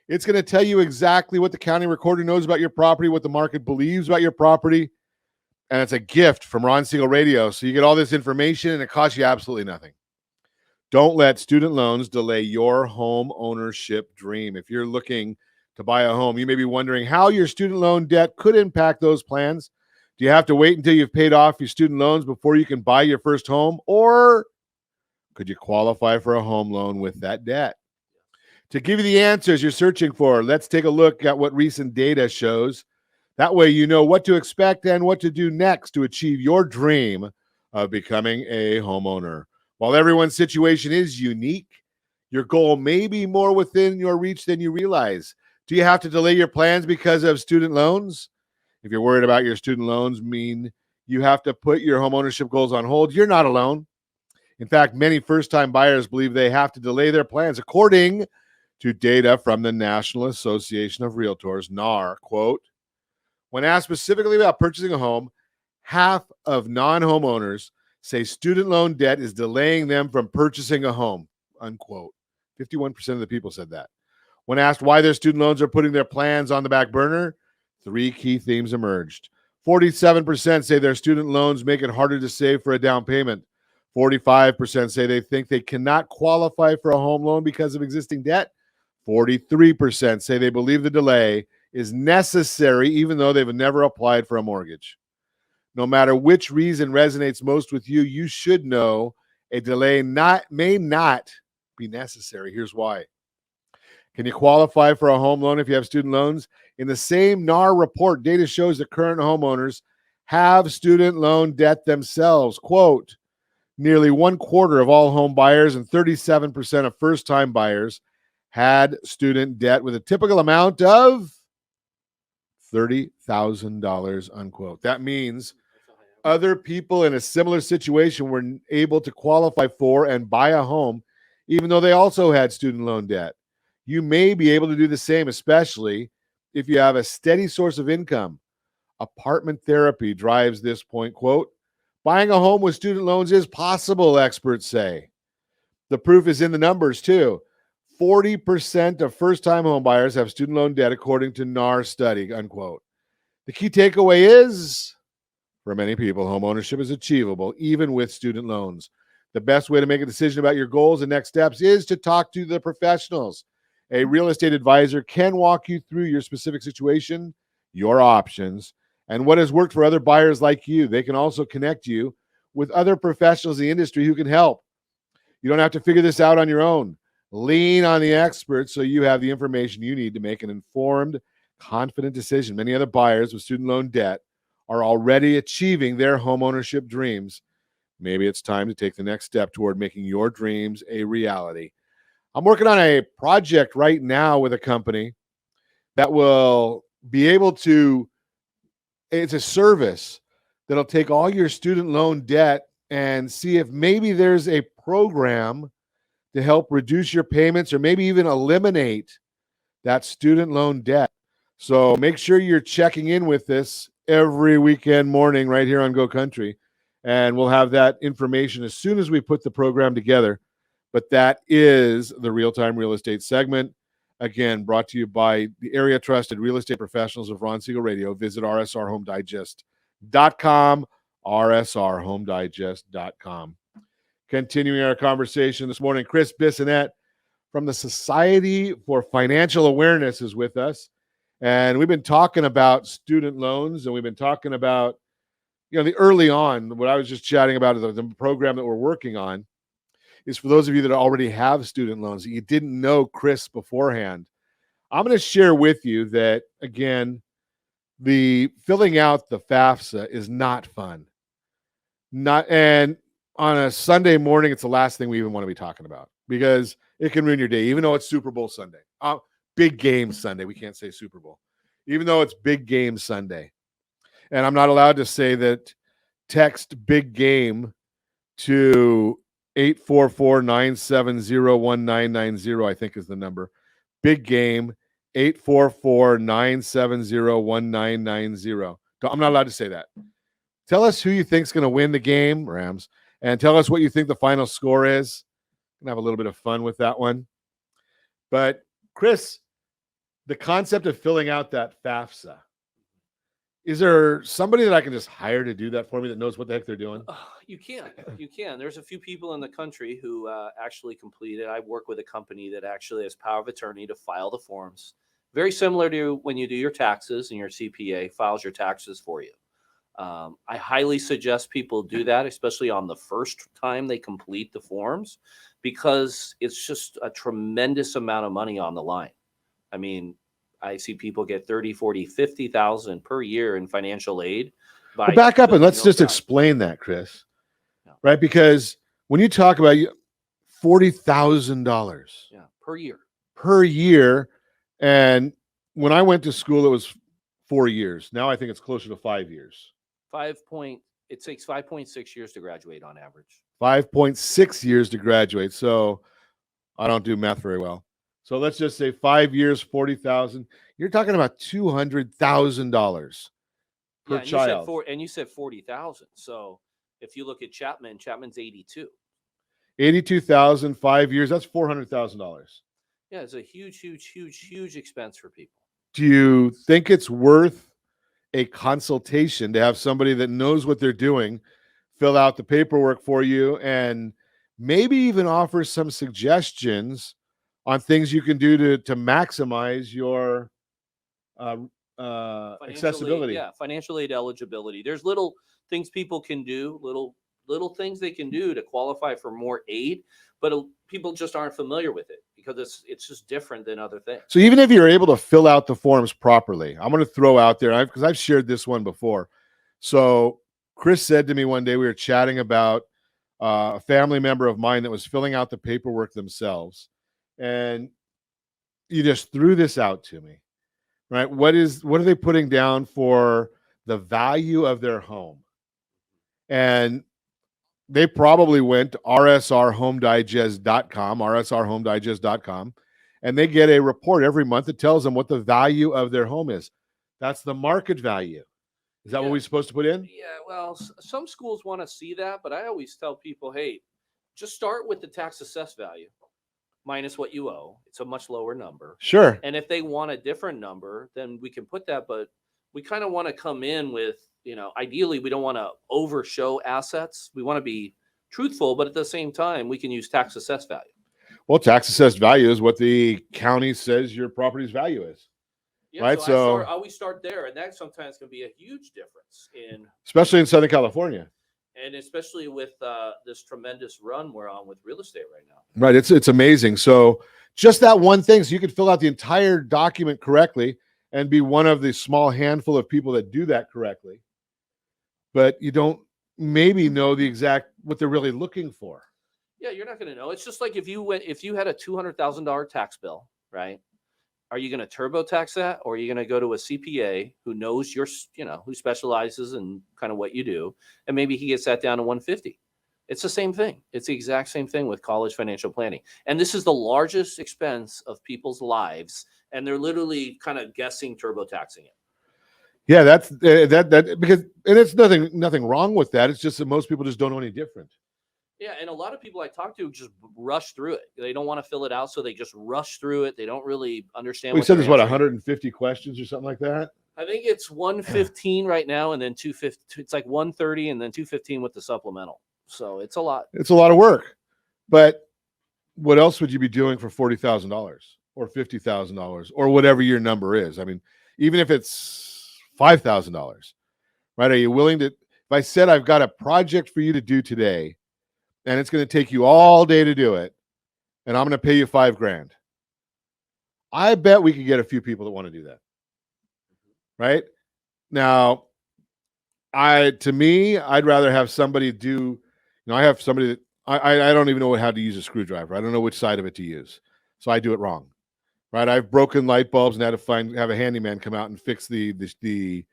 It's going to tell you exactly what the county recorder knows about your property, what the market believes about your property, and it's a gift from Ron Siegel Radio. So you get all this information, and it costs you absolutely nothing. Don't let student loans delay your home ownership dream. If you're looking to buy a home, you may be wondering how your student loan debt could impact those plans. Do you have to wait until you've paid off your student loans before you can buy your first home? Or could you qualify for a home loan with that debt? To give you the answers you're searching for, let's take a look at what recent data shows. That way you know what to expect and what to do next to achieve your dream of becoming a homeowner. While everyone's situation is unique, your goal may be more within your reach than you realize. Do you have to delay your plans because of student loans? If you're worried about your student loans mean you have to put your homeownership goals on hold, you're not alone. In fact, many first-time buyers believe they have to delay their plans. According to data from the National Association of Realtors, NAR, quote, when asked specifically about purchasing a home, half of non-homeowners say student loan debt is delaying them from purchasing a home, unquote. 51% of the people said that. When asked why their student loans are putting their plans on the back burner, 3 key themes emerged. 47% say their student loans make it harder to save for a down payment. 45% say they think they cannot qualify for a home loan because of existing debt. 43% say they believe the delay is necessary even though they've never applied for a mortgage. No matter which reason resonates most with you, you should know a delay may not be necessary. Here's why. Can you qualify for a home loan if you have student loans? In the same NAR report, data shows that current homeowners have student loan debt themselves. Quote, nearly 1/4 of all home buyers and 37% of first-time buyers had student debt with a typical amount of $30,000, unquote. That means other people in a similar situation were able to qualify for and buy a home, even though they also had student loan debt. You may be able to do the same, especially if you have a steady source of income. Apartment therapy drives this point. Quote, buying a home with student loans is possible, experts say. The proof is in the numbers, too. 40% of first-time home buyers have student loan debt, according to NAR study, unquote. The key takeaway is, for many people, home ownership is achievable, even with student loans. The best way to make a decision about your goals and next steps is to talk to the professionals. A real estate advisor can walk you through your specific situation, your options, and what has worked for other buyers like you. They can also connect you with other professionals in the industry who can help. You don't have to figure this out on your own. Lean on the experts so you have the information you need to make an informed, confident decision. Many other buyers with student loan debt are already achieving their homeownership dreams. Maybe it's time to take the next step toward making your dreams a reality. I'm working on a project right now with a company that will be able to, it's a service that'll take all your student loan debt and see if maybe there's a program to help reduce your payments or maybe even eliminate that student loan debt. So make sure you're checking in with this every weekend morning right here on Go Country. And we'll have that information as soon as we put the program together. But that is the Real-Time Real Estate segment. Again, brought to you by the area trusted real estate professionals of Ron Siegel Radio. Visit rsrhomedigest.com, rsrhomedigest.com. Continuing our conversation this morning, Chris Bissonnette from the Society for Financial Awareness is with us. And we've been talking about student loans, and we've been talking about, the early on, what I was just chatting about, the program that we're working on is for those of you that already have student loans that you didn't know Chris beforehand. I'm going to share with you that, again, the filling out the FAFSA is not fun. And on a Sunday morning, it's the last thing we even want to be talking about because it can ruin your day, even though it's Super Bowl Sunday. Big game Sunday. We can't say Super Bowl. Even though it's big game Sunday. And I'm not allowed to say that. Text big game to 844-970-1990, I think is the number. Big game, 844-970-1990. I'm not allowed to say that. Tell us who you think's going to win the game, Rams, and tell us what you think the final score is. We're going to have a little bit of fun with that one. But, Chris, the concept of filling out that FAFSA, is there somebody that I can just hire to do that for me that knows what the heck they're doing? You can. There's a few people in the country who actually complete it. I work with a company that actually has power of attorney to file the forms. Very similar to when you do your taxes and your CPA files your taxes for you. I highly suggest people do that, especially on the first time they complete the forms, because it's just a tremendous amount of money on the line. I mean, I see people get 30, 40, 50,000 per year in financial aid. Well, back up and let's just explain that, Chris. Yeah. Right? Because when you talk about $40,000 per year, and when I went to school, it was 4 years. Now I think it's closer to 5 years. It takes 5.6 years to graduate on average. 5.6 years to graduate. So I don't do math very well. So let's just say 5 years, 40,000. You're talking about $200,000 per child. You said 40,000. So if you look at Chapman's 82. 82,000, 5 years. That's $400,000. Yeah, it's a huge expense for people. Do you think it's worth a consultation to have somebody that knows what they're doing fill out the paperwork for you and maybe even offer some suggestions on things you can do to maximize your accessibility? Financial aid eligibility. There's little things people can do, little things they can do to qualify for more aid, but people just aren't familiar with it because it's just different than other things. So even if you're able to fill out the forms properly, I'm going to throw out there, because I've shared this one before. So Chris said to me one day, we were chatting about a family member of mine that was filling out the paperwork themselves. And you just threw this out to me, right? What are they putting down for the value of their home? And they probably went to rsrhomedigest.com, and they get a report every month that tells them what the value of their home is. That's the market value. Is that what we're supposed to put in? Yeah, well, some schools want to see that, but I always tell people, hey, just start with the tax assessed value minus what you owe. It's a much lower number. Sure. And if they want a different number, then we can put that, but we kind of want to come in with, ideally we don't want to overshow assets. We want to be truthful, but at the same time, we can use tax assessed value. Well, tax assessed value is what the county says your property's value is. Yeah, right. So I always start there, and that sometimes can be a huge difference especially in Southern California. And especially with this tremendous run we're on with real estate right now. Right. It's amazing. So just that one thing, so you could fill out the entire document correctly and be one of the small handful of people that do that correctly. But you don't maybe know the exact what they're really looking for. Yeah, you're not going to know. It's just like if you had a $200,000 tax bill, right? Are you going to TurboTax that, or are you going to go to a CPA who knows who specializes in kind of what you do, and maybe he gets that down to 150? It's the same thing. It's the exact same thing with college financial planning, and this is the largest expense of people's lives, and they're literally kind of guessing TurboTaxing it. Yeah, that's that because, and it's nothing wrong with that. It's just that most people just don't know any different. Yeah, and a lot of people I talk to just rush through it. They don't want to fill it out, so they just rush through it. They don't really understand. We said there's 150 questions or something like that. I think it's 115 right now, and then 250. It's like 130, and then 215 with the supplemental. So it's a lot. It's a lot of work. But what else would you be doing for $40,000 or $50,000 or whatever your number is? I mean, even if it's $5,000, right? Are you willing to? If I said I've got a project for you to do today, and it's going to take you all day to do it, and I'm going to pay you $5,000. I bet we could get a few people that want to do that. Right now, I'd rather have somebody do. I have somebody that I don't even know how to use a screwdriver. I don't know which side of it to use, so I do it wrong. Right? I've broken light bulbs and had to have a handyman come out and fix the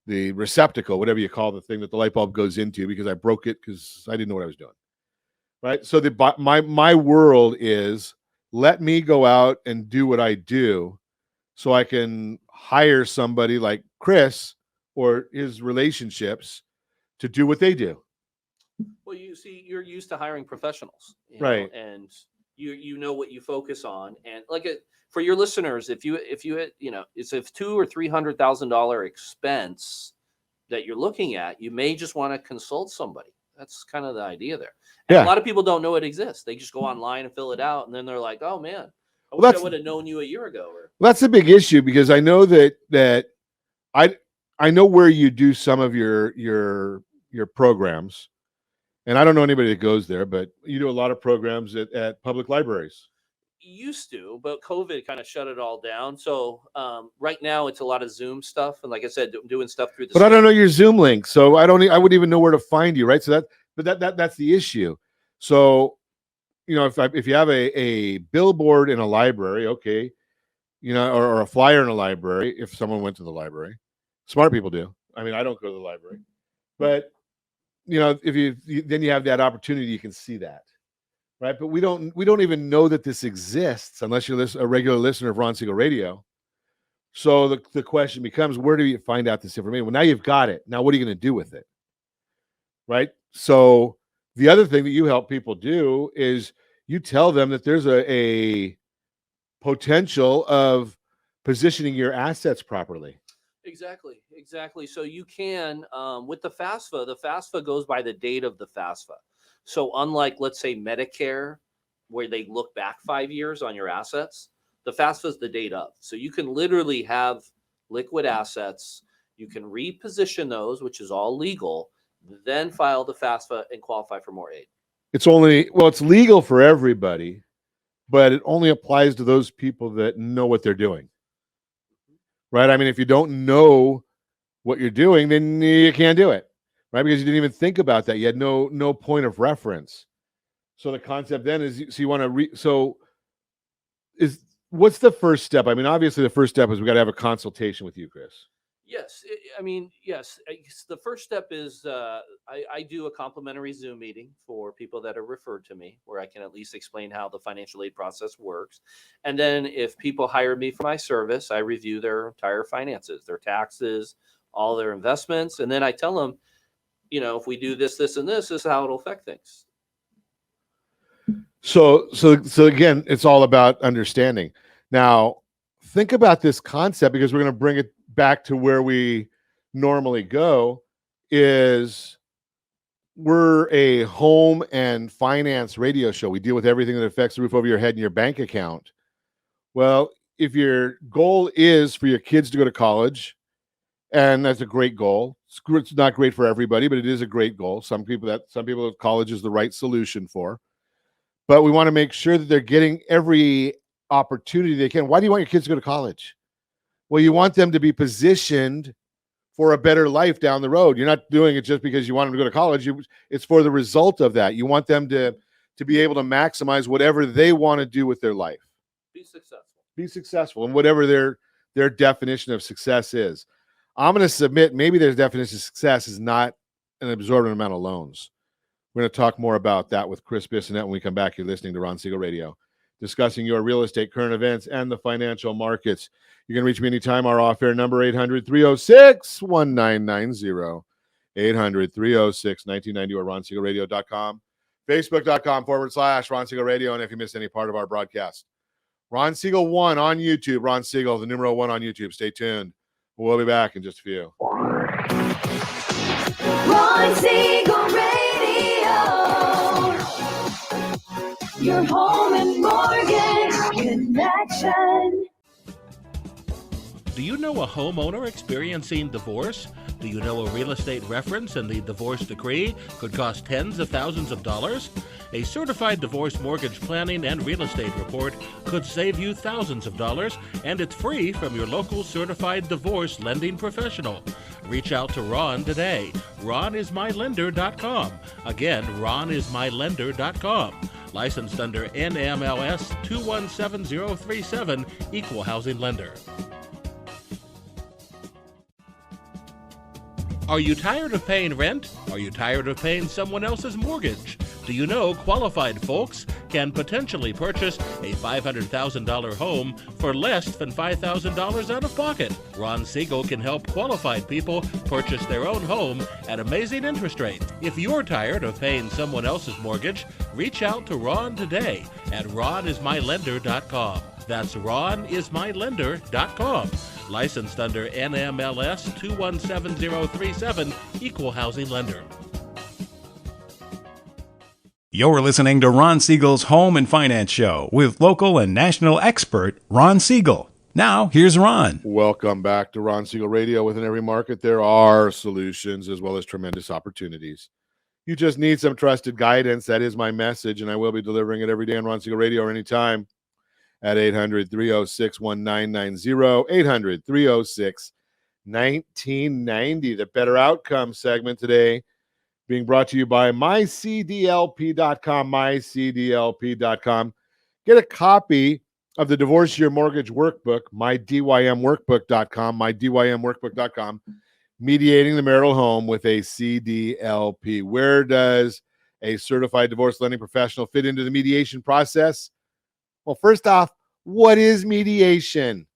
receptacle, whatever you call the thing that the light bulb goes into, because I broke it because I didn't know what I was doing. Right. So my world is, let me go out and do what I do so I can hire somebody like Chris or his relationships to do what they do. Well, you see, you're used to hiring professionals, right? And you know what you focus on. And for your listeners, if you had, it's a $200,000 or $300,000 expense that you're looking at, you may just want to consult somebody. That's kind of the idea there. And a lot of people don't know it exists. They just go online and fill it out, and then they're like, "Oh man, I wish I would have known you a year ago." That's a big issue, because I know that I know where you do some of your programs, and I don't know anybody that goes there, but you do a lot of programs at public libraries. Used to, but COVID kind of shut it all down. So right now it's a lot of Zoom stuff, and like I said, doing stuff through the. But I don't know your Zoom link, so I wouldn't even know where to find you, right? So that's the issue. So, if you have a billboard in a library, okay, or a flyer in a library, if someone went to the library, smart people do. I mean, I don't go to the library, but if then you have that opportunity, you can see that. Right, but we don't even know that this exists unless you're a regular listener of Ron Siegel Radio. So the question becomes, where do you find out this information? Well, now you've got it. Now what are you going to do with it? Right. So the other thing that you help people do is you tell them that there's a potential of positioning your assets properly. Exactly. So you can, with the FAFSA goes by the date of the FAFSA. So unlike, let's say, Medicare, where they look back 5 years on your assets, the FAFSA is the date of. So you can literally have liquid assets. You can reposition those, which is all legal, then file the FAFSA and qualify for more aid. It's legal for everybody, but it only applies to those people that know what they're doing. Right? I mean, if you don't know what you're doing, then you can't do it. Right, because you didn't even think about that. You had no point of reference. So the concept then is, so you want to what's the first step? I mean, obviously the first step is we got to have a consultation with you, Chris. Yes, yes. The first step is I do a complimentary Zoom meeting for people that are referred to me, where I can at least explain how the financial aid process works. And then if people hire me for my service, I review their entire finances, their taxes, all their investments, and then I tell them, if we do this, and this is how it'll affect things. So again, it's all about understanding. Now, think about this concept, because we're going to bring it back to where we normally go, is we're a home and finance radio show. We deal with everything that affects the roof over your head and your bank account. Well, if your goal is for your kids to go to college, and that's a great goal. It's not great for everybody, but it is a great goal. Some people college is the right solution for. But we want to make sure that they're getting every opportunity they can. Why do you want your kids to go to college? Well, you want them to be positioned for a better life down the road. You're not doing it just because you want them to go to college. It's for the result of that. You want them to be able to maximize whatever they want to do with their life. Be successful. Be successful in whatever their definition of success is. I'm going to submit maybe their definition of success is not an absorbent amount of loans. We're going to talk more about that with Chris Bissonnette when we come back. You're listening to Ron Siegel Radio, discussing your real estate, current events, and the financial markets. You can reach me anytime. Our off-air number, 800-306-1990, 800-306-1990, or ronsiegelradio.com, facebook.com/Ron Siegel Radio, and if you missed any part of our broadcast, Ron Siegel 1 on YouTube, Ron Siegel, the numero 1 on YouTube. Stay tuned. We'll be back in just a few. Ron Siegel Radio. Your home and mortgage connection. Do you know a homeowner experiencing divorce? Do you know a real estate reference and the divorce decree could cost tens of thousands of dollars? A certified divorce mortgage planning and real estate report could save you thousands of dollars, and it's free from your local certified divorce lending professional. Reach out to Ron today. RonIsMyLender.com. Again, RonIsMyLender.com. Licensed under NMLS 217037, Equal Housing Lender. Are you tired of paying rent? Are you tired of paying someone else's mortgage? Do you know qualified folks can potentially purchase a $500,000 home for less than $5,000 out of pocket? Ron Siegel can help qualified people purchase their own home at amazing interest rates. If you're tired of paying someone else's mortgage, reach out to Ron today at RonIsMyLender.com. That's RonIsMyLender.com. Licensed under NMLS 217037, Equal Housing Lender. You're listening to Ron Siegel's Home and Finance Show with local and national expert Ron Siegel. Now, here's Ron. Welcome back to Ron Siegel Radio. Within every market, there are solutions as well as tremendous opportunities. You just need some trusted guidance. That is my message, and I will be delivering it every day on Ron Siegel Radio or anytime at 800-306-1990, 800-306-1990. The Better Outcome segment today being brought to you by mycdlp.com, mycdlp.com. Get a copy of the Divorce Your Mortgage Workbook, mydymworkbook.com, mydymworkbook.com, Mediating the Marital Home with a CDLP. Where does a certified divorce lending professional fit into the mediation process? Well, first off, what is mediation?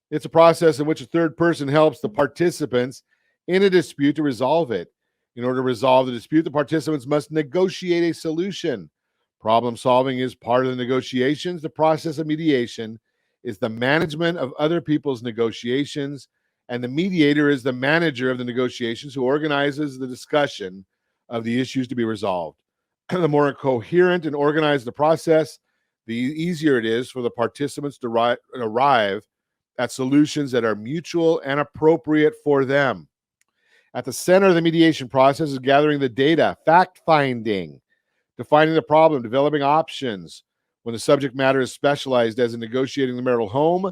It's a process in which a third person helps the participants in a dispute to resolve it. In order to resolve the dispute, the participants must negotiate a solution. Problem solving is part of the negotiations. The process of mediation is the management of other people's negotiations, and the mediator is the manager of the negotiations who organizes the discussion of the issues to be resolved. The more coherent and organized the process, the easier it is for the participants to arrive at solutions that are mutual and appropriate for them. At the center of the mediation process is gathering the data, fact-finding, defining the problem, developing options. When the subject matter is specialized as in negotiating the marital home,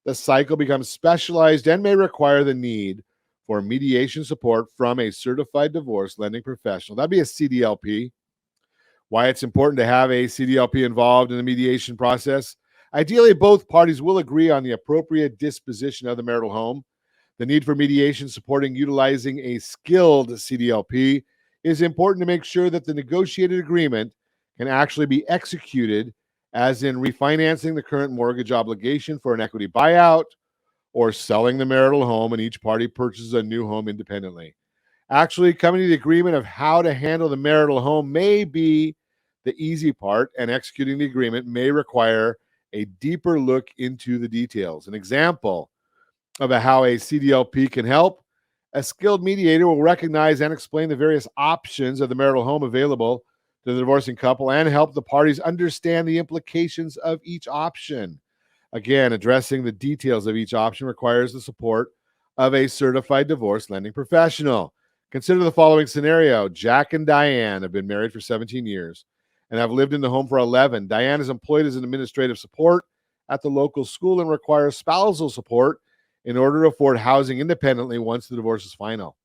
the cycle becomes specialized and may require the need for mediation support from a certified divorce lending professional. That'd be a CDLP. Why it's important to have a CDLP involved in the mediation process. Ideally, both parties will agree on the appropriate disposition of the marital home. The need for mediation supporting utilizing a skilled CDLP is important to make sure that the negotiated agreement can actually be executed, as in refinancing the current mortgage obligation for an equity buyout or selling the marital home and each party purchases a new home independently. Actually, coming to the agreement of how to handle the marital home may be the easy part, and executing the agreement may require a deeper look into the details. An example of how a CDLP can help A skilled mediator will recognize and explain the various options of the marital home available to the divorcing couple and help the parties understand the implications of each option. Again, addressing the details of each option requires the support of a certified divorce lending professional. Consider the following scenario. Jack and Diane have been married for 17 years and have lived in the home for 11. Diane is employed as an administrative support at the local school and requires spousal support in order to afford housing independently once the divorce is final.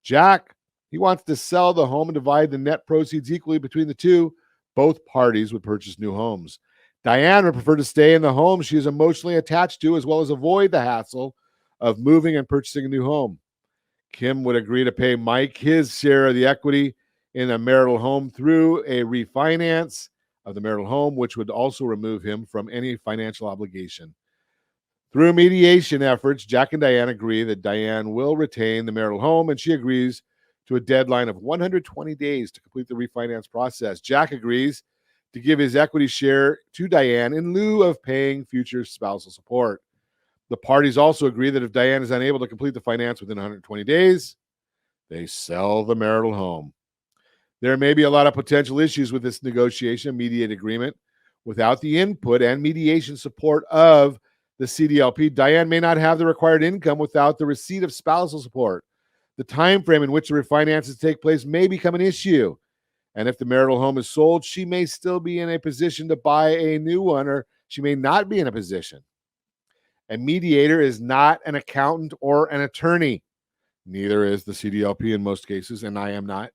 Jack, he wants to sell the home and divide the net proceeds equally between the two. Both parties would purchase new homes. Diane would prefer to stay in the home she is emotionally attached to, as well as avoid the hassle of moving and purchasing a new home. Kim would agree to pay Mike his share of the equity in a marital home through a refinance of the marital home, which would also remove him from any financial obligation. Through mediation efforts, Jack and Diane agree that Diane will retain the marital home, and she agrees to a deadline of 120 days to complete the refinance process. Jack agrees to give his equity share to Diane in lieu of paying future spousal support. The parties also agree that if Diane is unable to complete the finance within 120 days, they sell the marital home. There may be a lot of potential issues with this negotiation mediated agreement. Without the input and mediation support of the CDLP, Diane may not have the required income without the receipt of spousal support. The time frame in which the refinances take place may become an issue. And if the marital home is sold, she may still be in a position to buy a new one, or she may not be in a position. A mediator is not an accountant or an attorney. Neither is the CDLP in most cases, and I am not.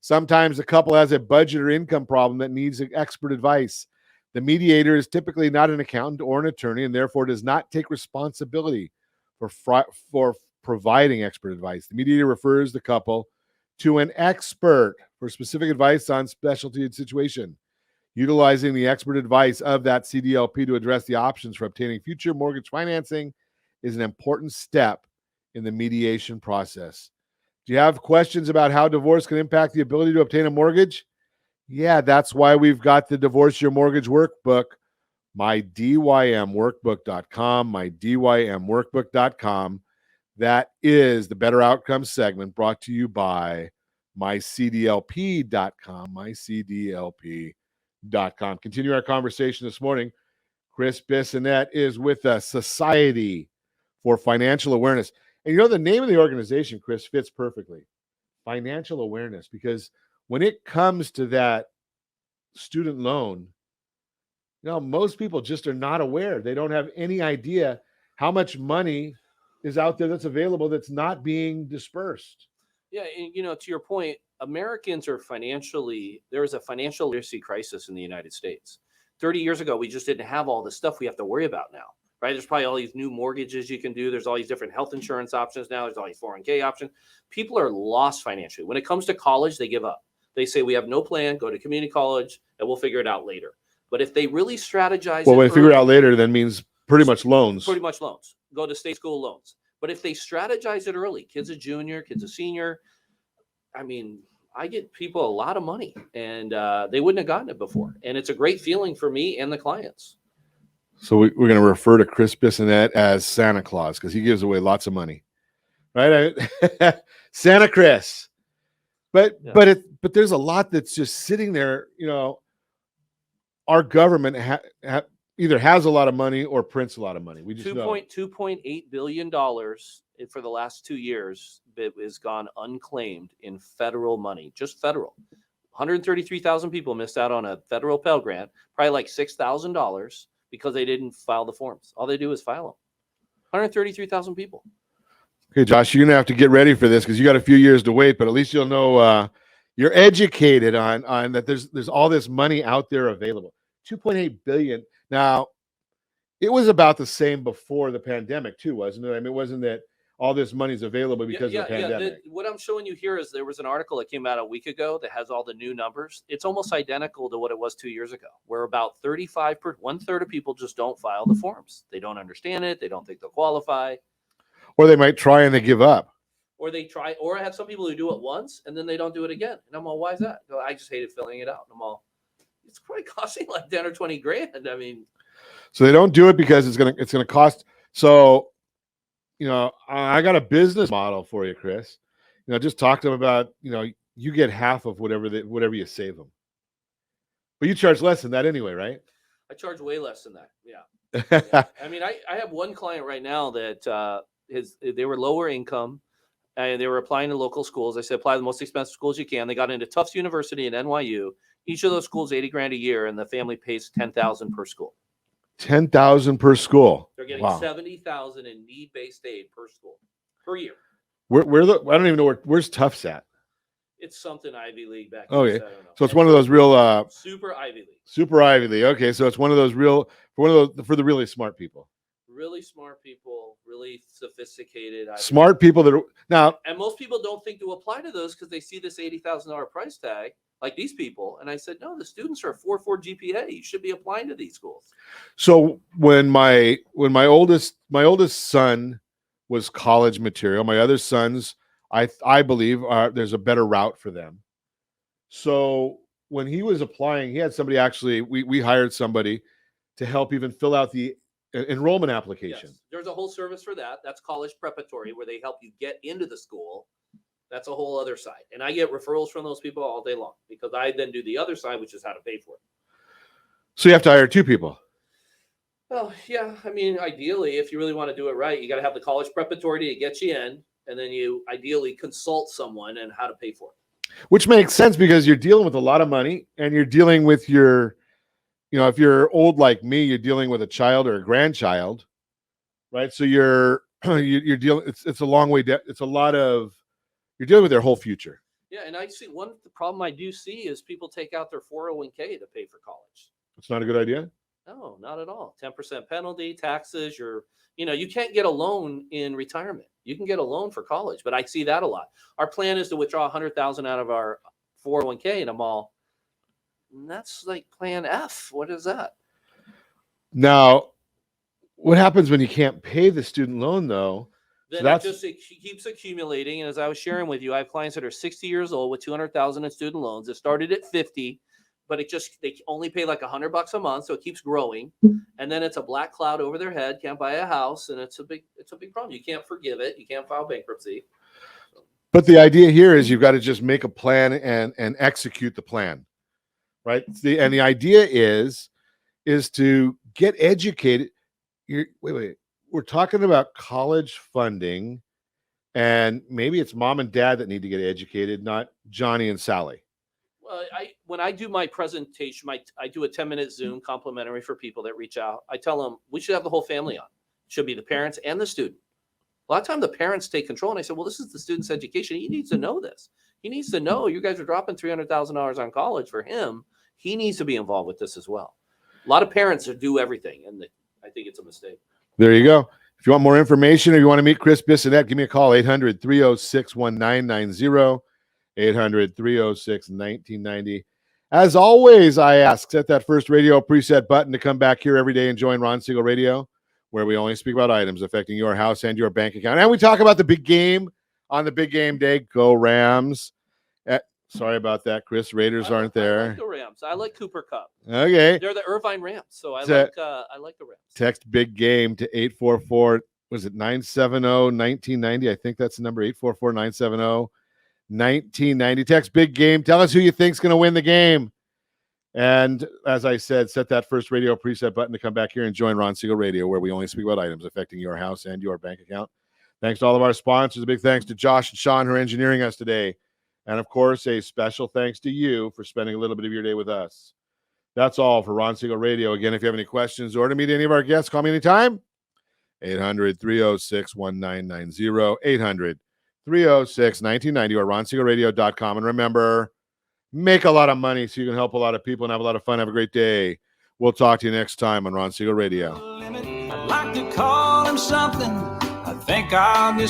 Sometimes the couple has a budget or income problem that needs expert advice. The mediator is typically not an accountant or an attorney and therefore does not take responsibility for providing expert advice. The mediator refers the couple to an expert for specific advice on specialty and situation. Utilizing the expert advice of that CDLP to address the options for obtaining future mortgage financing is an important step in the mediation process. Do you have questions about how divorce can impact the ability to obtain a mortgage? Yeah, that's why we've got the Divorce Your Mortgage Workbook, mydymworkbook.com, mydymworkbook.com. That is the Better Outcomes segment brought to you by mycdlp.com, mycdlp.com. Continue our conversation this morning. Chris Bissonnette is with us, Society for Financial Awareness. And you know, the name of the organization, Chris, fits perfectly. Financial awareness, because when it comes to that student loan, you know, most people just are not aware. They don't have any idea how much money is out there that's available that's not being dispersed. Yeah, and, you know, to your point, Americans are there is a financial literacy crisis in the United States. 30 years ago, we just didn't have all the stuff we have to worry about now, right? There's probably all these new mortgages you can do. There's all these different health insurance options now. There's all these 401k options. People are lost financially. When it comes to college, they give up. They say, we have no plan, go to community college, and we'll figure it out later. But if they really strategize... Well, when they figure it out later, then means pretty much loans. Pretty much loans. Go to state school loans. But if they strategize it early, kid's a junior, kid's a senior, I mean, I get people a lot of money, and they wouldn't have gotten it before. And it's a great feeling for me and the clients. So we're going to refer to Chris Bissonnette as Santa Claus because he gives away lots of money, right? Santa Chris. But there's a lot that's just sitting there. You know, our government either has a lot of money or prints a lot of money. We just know $2.8 billion for the last 2 years is gone unclaimed in federal money, just federal. 133,000 people missed out on a federal Pell Grant, probably like $6,000 because they didn't file the forms. All they do is file them. 133,000 people. Okay, Josh, you're going to have to get ready for this because you got a few years to wait, but at least you'll know you're educated on that there's all this money out there available. 2.8 billion. Now, it was about the same before the pandemic too, wasn't it? I mean, it wasn't that all this money's available because of the pandemic. What I'm showing you here is there was an article that came out a week ago that has all the new numbers. It's almost identical to what it was 2 years ago, where about 1/3 of people just don't file the forms. They don't understand it. They don't think they'll qualify. Or they might try and they give up. Or they try, or I have some people who do it once and then they don't do it again. And I'm all, why is that? I just hated filling it out. And I'm all, it's probably costing like 10 or 20 grand. I mean, so they don't do it because it's gonna cost. So I got a business model for you, Chris. Just talk to them about, you get half of whatever you save them. But you charge less than that anyway, right? I charge way less than that. Yeah. I mean, I have one client right now that they were lower income and they were applying to local schools. I said, apply to the most expensive schools you can. They got into Tufts University and NYU. Each of those schools, $80,000 a year, and the family pays $10,000 per school. $10,000 per school. They're getting Wow. $70,000 in need-based aid per school per year. I don't even know where's Tufts at. It's something Ivy League back. Oh, yeah. I don't know. So it's one of those real super Ivy League. Super Ivy League. Okay, so it's one of those for the really smart people. Really smart people, really sophisticated. Smart people that are now. And most people don't think to apply to those because they see this $80,000 price tag, like these people. And I said, no, the students are 4.4 GPA. You should be applying to these schools. So when my oldest son was college material, my other sons, I believe there's a better route for them. So when he was applying, he had somebody actually, we hired somebody to help even fill out the enrollment application. Yes. There's a whole service for that. That's college preparatory, where they help you get into the school. That's a whole other side. And I get referrals from those people all day long because I then do the other side, which is how to pay for it. So you have to hire two people. Well, yeah. I mean, ideally, if you really want to do it right, you got to have the college preparatory to get you in. And then you ideally consult someone and how to pay for it. Which makes sense because you're dealing with a lot of money and you're dealing with if you're old like me, you're dealing with a child or a grandchild, right? So you're dealing, it's a long way down. You're dealing with their whole future. Yeah. And I see the problem I do see is people take out their 401k to pay for college. It's not a good idea. No, not at all. 10% penalty, taxes. You can't get a loan in retirement. You can get a loan for college, but I see that a lot. Our plan is to withdraw $100,000 out of our 401k, and I'm all, that's like plan F. What is that? Now, what happens when you can't pay the student loan, though? Then it keeps accumulating. And as I was sharing with you, I have clients that are 60 years old with $200,000 in student loans. It started at 50, but they only pay like $100 a month, so it keeps growing. And then it's a black cloud over their head. Can't buy a house, and it's a big problem. You can't forgive it. You can't file bankruptcy. But the idea here is you've got to just make a plan and execute the plan, right? And the idea is to get educated. Wait. We're talking about college funding, and maybe it's mom and dad that need to get educated, not Johnny and Sally. Well, when I do my presentation, I do a 10-minute Zoom complimentary for people that reach out. I tell them we should have the whole family on. It should be the parents and the student. A lot of times the parents take control, and I say, well, this is the student's education. He needs to know this. He needs to know you guys are dropping $300,000 on college for him. He needs to be involved with this as well. A lot of parents do everything, and I think it's a mistake. There you go. If you want more information or you want to meet Chris Bissonnette, give me a call, 800-306-1990. 800-306-1990. As always, I ask, set that first radio preset button to come back here every day and join Ron Siegel Radio, where we only speak about items affecting your house and your bank account. And we talk about the big game on the big game day. Go Rams. Sorry about that, Chris. Raiders aren't there. I like the Rams. I like Cooper Kupp. Okay. They're the Irvine Rams, so I like the Rams. Text big game to 844. Was it 970-1990? I think that's the number, 844-970-1990. Text big game. Tell us who you think's going to win the game. And as I said, set that first radio preset button to come back here and join Ron Siegel Radio, where we only speak about items affecting your house and your bank account. Thanks to all of our sponsors. A big thanks to Josh and Sean who are engineering us today. And, of course, a special thanks to you for spending a little bit of your day with us. That's all for Ron Siegel Radio. Again, if you have any questions or to meet any of our guests, call me anytime. 800-306-1990. 800-306-1990 or ronsiegelradio.com. And remember, make a lot of money so you can help a lot of people and have a lot of fun. Have a great day. We'll talk to you next time on Ron Siegel Radio. I'd like to call him something. I think I'll just